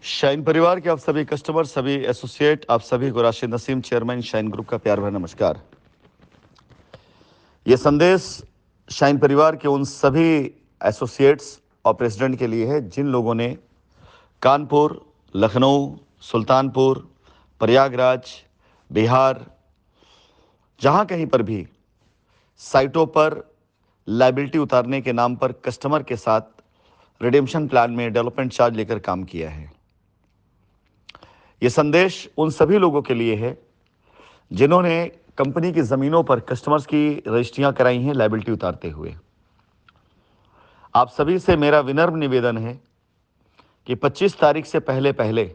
Shine परिवार के आप सभी कस्टमर, सभी एसोसिएट, आप सभी को Rashid Naseem, chairman shine group का प्यार भरा नमस्कार। ये संदेश शाइन परिवार के उन सभी एसोसिएट्स और प्रेसिडेंट के लिए है जिन लोगों ने कानपुर, लखनऊ, सुल्तानपुर, प्रयागराज, बिहार, जहां कहीं पर भी साइटों पर लायबिलिटी उतारने के नाम पर कस्टमर के साथ रिडेम्पशन प्लान में डेवलपमेंट चार्ज लेकर काम किया है। यह संदेश उन सभी लोगों के लिए है जिन्होंने कंपनी की ज़मीनों पर कस्टमर्स की रजिस्ट्रियां कराई हैं लायबिलिटी उतारते हुए। आप सभी से मेरा विनम्र निवेदन है कि 25 तारीख से पहले पहले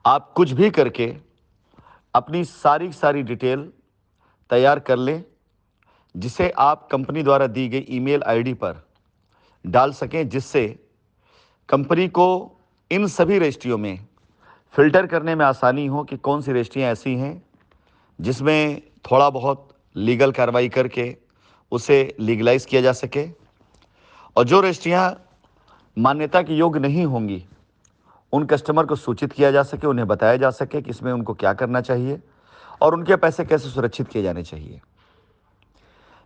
आप कुछ भी करके अपनी सारी डिटेल तैयार कर लें, जिसे आप कंपनी द्वारा दी गई ईमेल आईडी पर डाल सकें, जिससे कंपनी को इन सभी रजिस्ट्रियों में फ़िल्टर करने में आसानी हो कि कौन सी रजिस्ट्रियाँ ऐसी हैं जिसमें थोड़ा बहुत लीगल कार्रवाई करके उसे लीगलाइज किया जा सके, और जो रजिस्ट्रियाँ मान्यता के योग्य नहीं होंगी उन कस्टमर को सूचित किया जा सके, उन्हें बताया जा सके कि इसमें उनको क्या करना चाहिए और उनके पैसे कैसे सुरक्षित किए जाने चाहिए।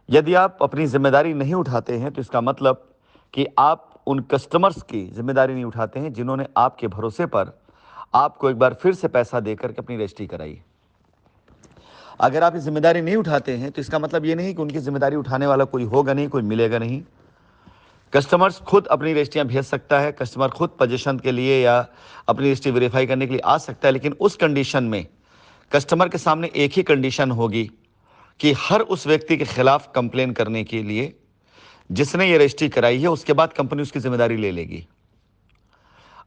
यदि आप अपनी जिम्मेदारी नहीं उठाते हैं तो इसका मतलब कि आप उन कस्टमर्स की जिम्मेदारी नहीं उठाते हैं जिन्होंने आपके भरोसे पर आपको एक बार फिर से पैसा देकर के अपनी रजिस्ट्री कराई। अगर आप ये जिम्मेदारी नहीं उठाते हैं तो इसका मतलब ये नहीं कि उनकी जिम्मेदारी उठाने वाला कोई होगा नहीं, कोई मिलेगा नहीं। कस्टमर्स खुद अपनी रजिस्ट्रियाँ भेज सकता है, कस्टमर खुद पोजीशन के लिए या अपनी रजिस्ट्री वेरीफाई करने के लिए आ सकता है, लेकिन उस कंडीशन में कस्टमर के सामने एक ही कंडीशन होगी कि हर उस व्यक्ति के खिलाफ कंप्लेन करने के लिए जिसने ये रजिस्ट्री कराई है, उसके बाद कंपनी उसकी जिम्मेदारी ले लेगी।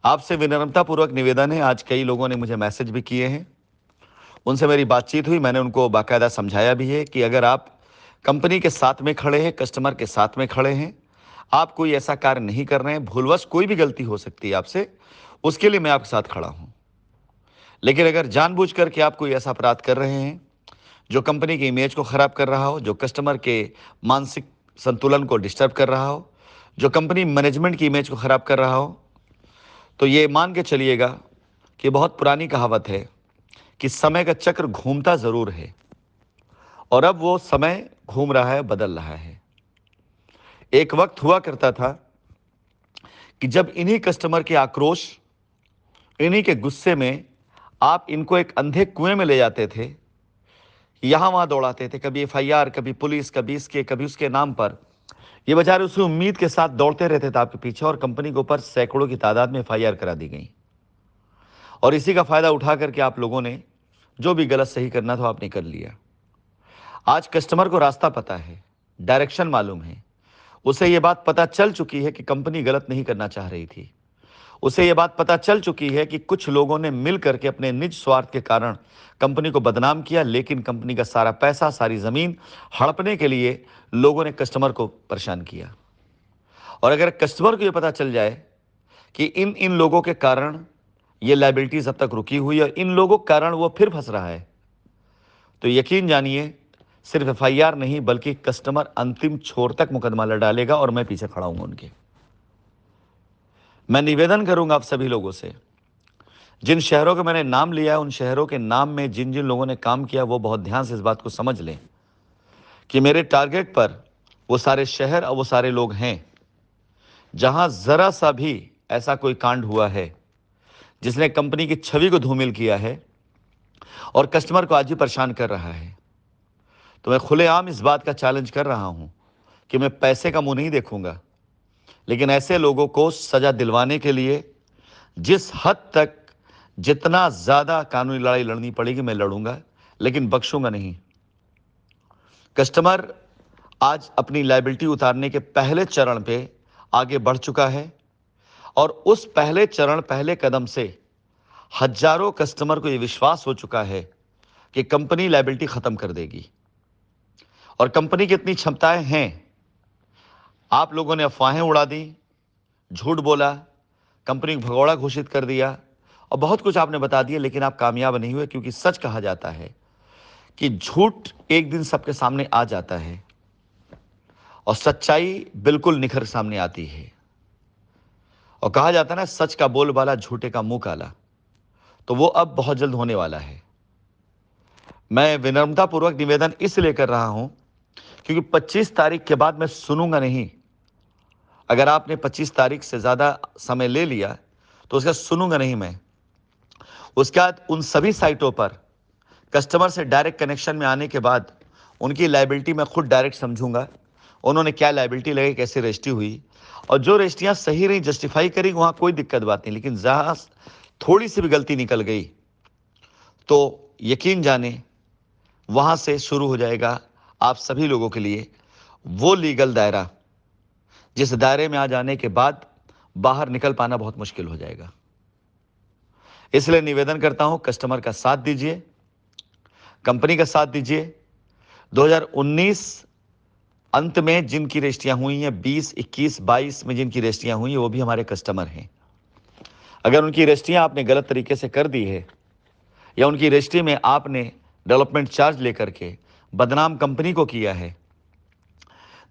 आपसे विनम्रतापूर्वक निवेदन है, आज कई लोगों ने मुझे मैसेज भी किए हैं, उनसे मेरी बातचीत हुई, मैंने उनको बाकायदा समझाया भी है कि अगर आप कंपनी के साथ में खड़े हैं, कस्टमर के साथ में खड़े हैं, आप कोई ऐसा कार्य नहीं कर रहे हैं, भूलवश कोई भी गलती हो सकती है आपसे, उसके लिए मैं आपके साथ खड़ा हूं। लेकिन अगर जानबूझ करके आप कोई ऐसा अपराध कर रहे हैं जो कंपनी की इमेज को खराब कर रहा हो, जो कस्टमर के मानसिक संतुलन को डिस्टर्ब कर रहा हो, जो कंपनी मैनेजमेंट की इमेज को खराब कर रहा हो, तो ये मान के चलिएगा कि बहुत पुरानी कहावत है कि समय का चक्र घूमता जरूर है, और अब वो समय घूम रहा है, बदल रहा है। एक वक्त हुआ करता था कि जब इन्हीं कस्टमर के आक्रोश, इन्हीं के गुस्से में आप इनको एक अंधे कुएं में ले जाते थे, यहां वहां दौड़ाते थे, कभी एफआईआर, कभी पुलिस, कभी इसके कभी उसके नाम पर। ये बेचारे उसी उम्मीद के साथ दौड़ते रहते थे आपके पीछे, और कंपनी के ऊपर सैकड़ों की तादाद में एफआईआर करा दी गई। और इसी का फायदा उठा करके आप लोगों ने जो भी गलत सही करना था आपने कर लिया। आज कस्टमर को रास्ता पता है, डायरेक्शन मालूम है, उसे यह बात पता चल चुकी है कि कंपनी गलत नहीं करना चाह रही थी। उसे यह बात पता चल चुकी है कि कुछ लोगों ने मिल करके अपने निज स्वार्थ के कारण कंपनी को बदनाम किया, लेकिन कंपनी का सारा पैसा, सारी जमीन हड़पने के लिए लोगों ने कस्टमर को परेशान किया। और अगर कस्टमर को यह पता चल जाए कि इन इन लोगों के कारण ये लायबिलिटीज अब तक रुकी हुई है और इन लोगों के कारण वो फिर फंस रहा है, तो यकीन जानिए सिर्फ एफआईआर नहीं बल्कि कस्टमर अंतिम छोर तक मुकदमा लड़ डालेगा, और मैं पीछे खड़ा हूं उनके। मैं निवेदन करूंगा आप सभी लोगों से, जिन शहरों के मैंने नाम लिया है उन शहरों के नाम में जिन जिन लोगों ने काम किया वो बहुत ध्यान से इस बात को समझ लें कि मेरे टारगेट पर वो सारे शहर और वो सारे लोग हैं जहां जरा सा भी ऐसा कोई कांड हुआ है जिसने कंपनी की छवि को धूमिल किया है और कस्टमर को आज भी परेशान कर रहा है। तो मैं खुलेआम इस बात का चैलेंज कर रहा हूं कि मैं पैसे का मुंह नहीं देखूंगा, लेकिन ऐसे लोगों को सजा दिलवाने के लिए जिस हद तक, जितना ज्यादा कानूनी लड़ाई लड़नी पड़ेगी मैं लड़ूंगा, लेकिन बख्शूंगा नहीं। कस्टमर आज अपनी लायबिलिटी उतारने के पहले चरण पे आगे बढ़ चुका है, और उस पहले चरण, पहले कदम से हजारों कस्टमर को यह विश्वास हो चुका है कि कंपनी लायबिलिटी खत्म कर देगी। और कंपनी की इतनी क्षमताएं हैं, आप लोगों ने अफवाहें उड़ा दी, झूठ बोला, कंपनी को भगौड़ा घोषित कर दिया और बहुत कुछ आपने बता दिया, लेकिन आप कामयाब नहीं हुए, क्योंकि सच कहा जाता है कि झूठ एक दिन सबके सामने आ जाता है और सच्चाई बिल्कुल निखर सामने आती है। और कहा जाता है ना, सच का बोलबाला झूठे का मुंह काला। तो वो अब बहुत जल्द होने वाला है। मैं विनम्रतापूर्वक निवेदन इसलिए कर रहा हूं क्योंकि 25 तारीख के बाद मैं सुनूंगा नहीं। अगर आपने 25 तारीख से ज़्यादा समय ले लिया तो उसका सुनूंगा नहीं मैं। उसके बाद उन सभी साइटों पर कस्टमर से डायरेक्ट कनेक्शन में आने के बाद उनकी लायबिलिटी मैं खुद डायरेक्ट समझूंगा, उन्होंने क्या लायबिलिटी लगी, कैसे रजिस्ट्री हुई, और जो रजिस्ट्रियाँ सही रही, जस्टिफाई करी, वहाँ कोई दिक्कत बात नहीं। लेकिन जहाँ थोड़ी सी भी गलती निकल गई तो यकीन जाने वहाँ से शुरू हो जाएगा आप सभी लोगों के लिए वो लीगल दायरा जिस दायरे में आ जाने के बाद बाहर निकल पाना बहुत मुश्किल हो जाएगा। इसलिए निवेदन करता हूं, कस्टमर का साथ दीजिए, कंपनी का साथ दीजिए। 2019 अंत में जिनकी रजिस्ट्रियां हुई हैं, 20, 21, 22 में जिनकी रजिस्ट्रियां हुई हैं, वो भी हमारे कस्टमर हैं। अगर उनकी रजिस्ट्रियां आपने गलत तरीके से कर दी है या उनकी रजिस्ट्री में आपने डेवलपमेंट चार्ज लेकर के बदनाम कंपनी को किया है,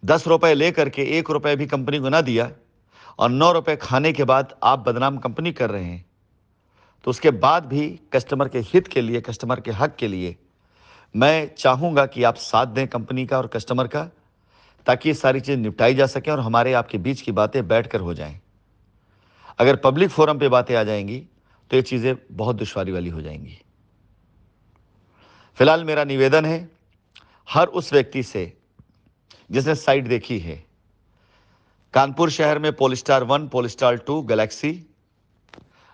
10 रुपए लेकर के 1 रुपए भी कंपनी को ना दिया और 9 रुपए खाने के बाद आप बदनाम कंपनी कर रहे हैं, तो उसके बाद भी कस्टमर के हित के लिए, कस्टमर के हक के लिए मैं चाहूँगा कि आप साथ दें कंपनी का और कस्टमर का, ताकि ये सारी चीज़ निपटाई जा सकें और हमारे आपके बीच की बातें बैठकर हो जाएं। अगर पब्लिक फोरम पे बातें आ जाएंगी तो ये चीज़ें बहुत दुश्वारी वाली हो जाएंगी। फिलहाल मेरा निवेदन है हर उस व्यक्ति से जिसने साइट देखी है, कानपुर शहर में पोलिस्टार 1, पोलिस्टार 2, गैलेक्सी,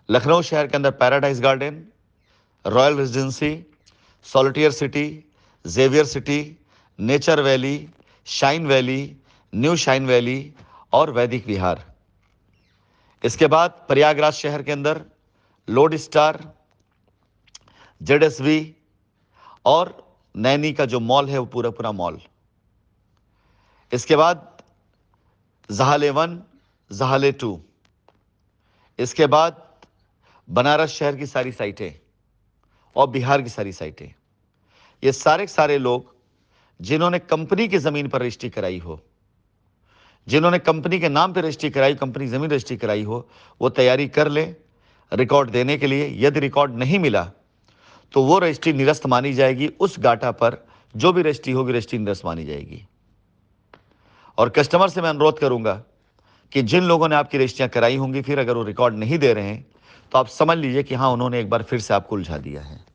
लखनऊ शहर के अंदर Paradise Garden, Royal Residency, Solitaire City, Xavier City, Nature Valley, Shine Valley, New Shine Valley और वैदिक विहार। इसके बाद प्रयागराज शहर के अंदर लोड स्टार, जेडएसवी और नैनी का जो मॉल है वो पूरा पूरा मॉल। इसके बाद जहाले 1, जहाले 2। इसके बाद बनारस शहर की सारी साइटें और बिहार की सारी साइटें। ये सारे लोग जिन्होंने कंपनी की ज़मीन पर रजिस्ट्री कराई हो, जिन्होंने कंपनी के नाम पर रजिस्ट्री कराई, कंपनी ज़मीन रजिस्ट्री कराई हो, वो तैयारी कर लें रिकॉर्ड देने के लिए। यदि रिकॉर्ड नहीं मिला तो वो रजिस्ट्री निरस्त मानी जाएगी। उस डाटा पर जो भी रजिस्ट्री होगी, रजिस्ट्री निरस्त मानी जाएगी। और कस्टमर से मैं अनुरोध करूंगा कि जिन लोगों ने आपकी रजिस्ट्रियां कराई होंगी, फिर अगर वो रिकॉर्ड नहीं दे रहे हैं तो आप समझ लीजिए कि हाँ, उन्होंने एक बार फिर से आपको उलझा दिया है।